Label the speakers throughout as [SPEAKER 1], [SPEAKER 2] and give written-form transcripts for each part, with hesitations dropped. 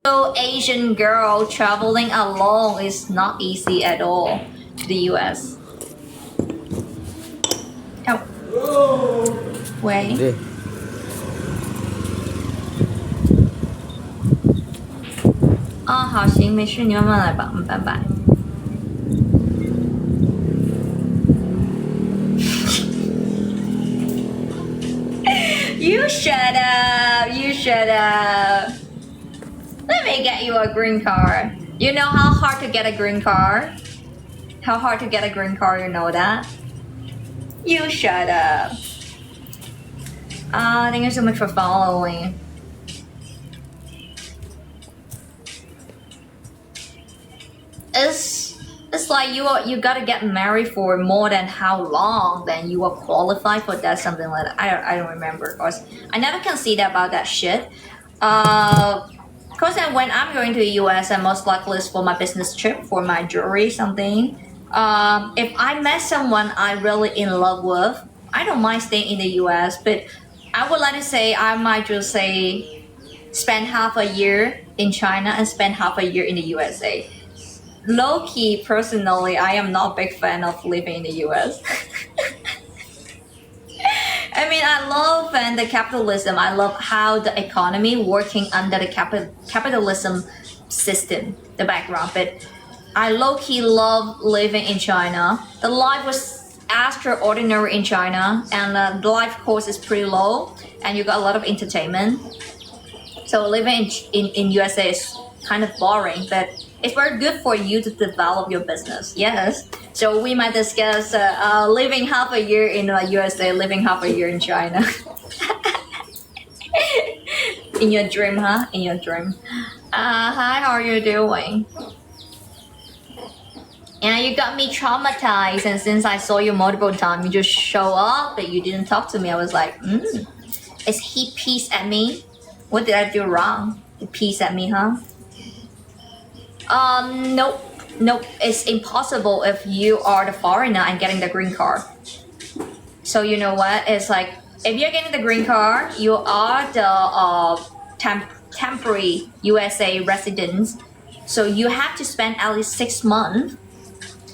[SPEAKER 1] So Asian girl traveling alone is not easy at all to the US. Oh, wait.
[SPEAKER 2] Đi.
[SPEAKER 1] 哦，好，行，没事，你慢慢来吧，拜拜。You shut up. You shut up. Let me get you a green card. You know how hard to get a green card? How hard to get a green card, you know that? You shut up. Thank you so much for following. It's like you gotta get married for more than how long then you are qualified for that, something like that. I don't remember, cause I never consider about that shit. Cause then when I'm going to the US, and most likely it's for my business trip, for my jewelry, something. If I met someone I really in love with, I don't mind staying in the US, but I would like to say I might just say spend half a year in China and spend half a year in the USA. Low key, personally, I am not a big fan of living in the US. I mean, I love the capitalism. I love how the economy working under the capitalism system, the background. But I low key love living in China. The life was extraordinary in China, and the life cost is pretty low, and you got a lot of entertainment. So living in USA is kind of boring, but it's very good for you to develop your business. Yes. So we might discuss living half a year in the USA, living half a year in China. In your dream, huh? In your dream. Hi, how are you doing? And you got me traumatized, and since I saw you multiple times, you just show up, but you didn't talk to me. I was like, is he pissed at me? What did I do wrong? He pissed at me, huh? Nope. Nope. It's impossible if you are the foreigner and getting the green card. So you know what? It's like if you're getting the green card, you are the temporary USA residents. So you have to spend at least 6 months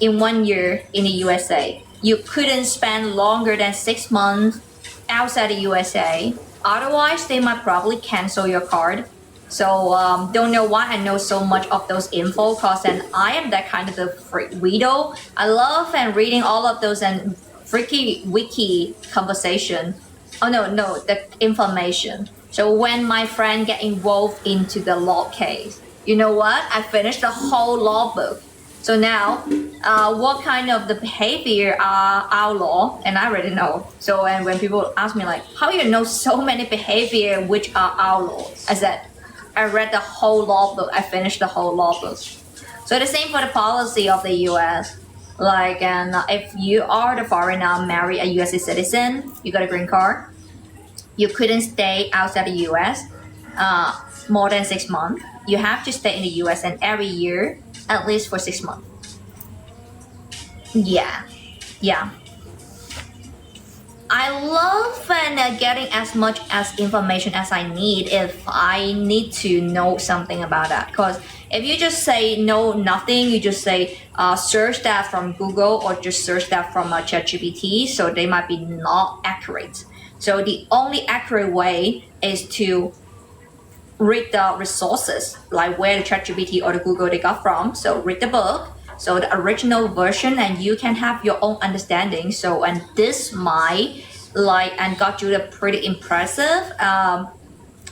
[SPEAKER 1] in 1 year in the USA. You couldn't spend longer than 6 months outside the USA. Otherwise, they might probably cancel your card. So don't know why I know so much of those info, cause then I am that kind of the freak weirdo. I love and reading all of those and freaky wiki conversation. Oh no, the information. So when my friend get involved into the law case, you know what? I finished the whole law book. So now, what kind of the behavior are outlaw, and I already know. So and when people ask me like, how you know so many behavior which are outlaw? I said, I read the whole law book. I finished the whole law book. So the same for the policy of the US. Like, and if you are the foreigner, marry a US citizen, you got a green card. You couldn't stay outside the US more than 6 months. You have to stay in the US and every year at least for 6 months. Yeah. I love getting as much as information as I need if I need to know something about that. Because if you just say no nothing, you just say search that from Google or just search that from ChatGPT, so they might be not accurate. So the only accurate way is to read the resources, like where the ChatGPT or the Google they got from. So read the book, so the original version, and you can have your own understanding. So and this might and got you a pretty impressive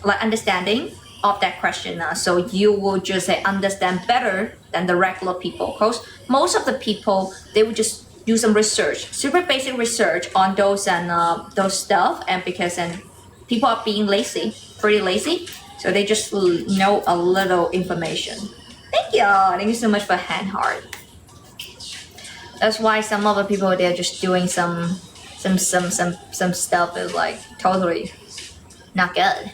[SPEAKER 1] understanding of that question. So you will just understand better than the regular people, because most of the people they would just do some research, super basic research on those and those stuff, and because people are being lazy, pretty lazy. So they just know a little information. Thank you so much for hand heart. That's why some other people they're just doing some stuff is like totally not good.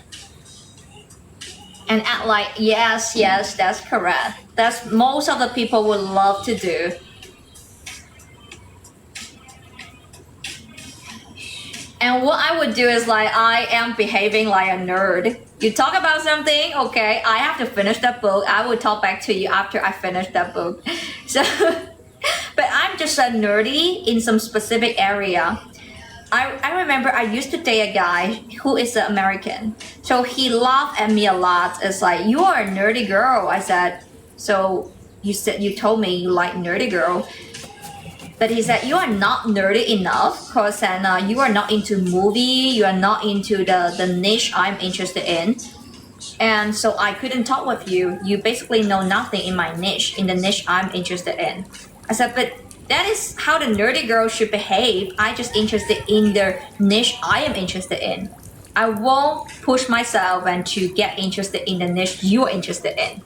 [SPEAKER 1] And act like yes, that's correct. That's most of the people would love to do. And what I would do is like I am behaving like a nerd. You talk about something, okay, I have to finish that book. I will talk back to you after I finish that book. So, but I'm just a nerdy in some specific area. I remember I used to date a guy who is an American. So he laughed at me a lot. It's like, you are a nerdy girl. I said, so you told me you like nerdy girl. But he said, you are not nerdy enough because you are not into movie, you are not into the niche I'm interested in. And so I couldn't talk with you. You basically know nothing in my niche, in the niche I'm interested in. I said, but that is how the nerdy girl should behave. I just interested in the niche I am interested in. I won't push myself and to get interested in the niche you're interested in.